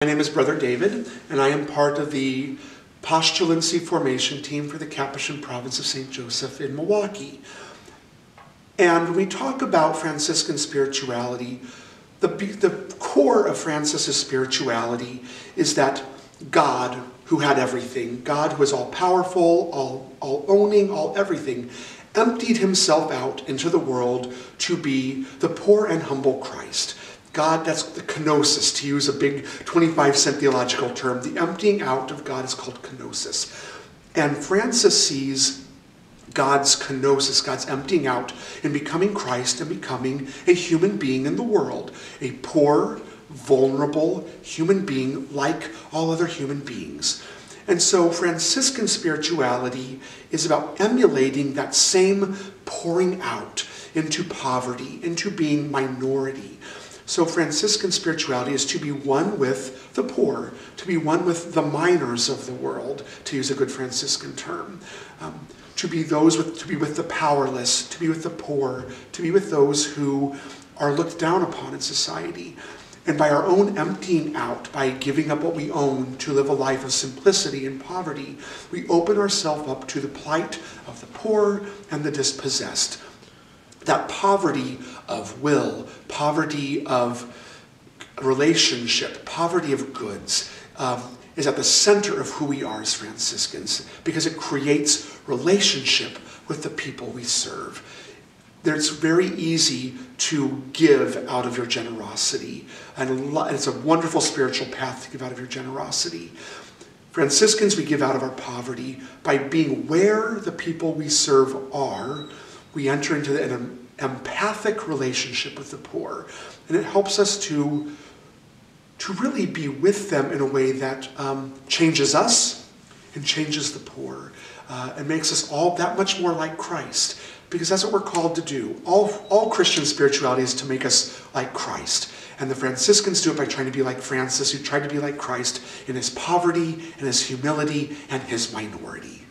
My name is Brother David, and I am part of the postulancy formation team for the Capuchin province of St. Joseph in Milwaukee. And when we talk about Franciscan spirituality, the core of Francis's spirituality is that God, who had everything, God who is all-powerful, all owning, all everything, emptied himself out into the world to be the poor and humble Christ. God, that's the kenosis, to use a big 25-cent theological term. The emptying out of God is called kenosis. And Francis sees God's kenosis, God's emptying out, in becoming Christ and becoming a human being in the world. A poor, vulnerable human being like all other human beings. And so Franciscan spirituality is about emulating that same pouring out into poverty, into being minority. So Franciscan spirituality is to be one with the poor, to be one with the minors of the world, to use a good Franciscan term, to be with the powerless, to be with the poor, to be with those who are looked down upon in society. And by our own emptying out, by giving up what we own to live a life of simplicity and poverty, we open ourselves up to the plight of the poor and the dispossessed. That poverty of will, poverty of relationship, poverty of goods is at the center of who we are as Franciscans, because it creates relationship with the people we serve. It's very easy to give out of your generosity, and it's a wonderful spiritual path to give out of your generosity. Franciscans, we give out of our poverty by being where the people we serve are. We enter into an empathic relationship with the poor, and it helps us to really be with them in a way that changes us and changes the poor, and makes us all that much more like Christ, because that's what we're called to do. All Christian spirituality is to make us like Christ, and the Franciscans do it by trying to be like Francis, who tried to be like Christ in his poverty, in his humility, and his minority.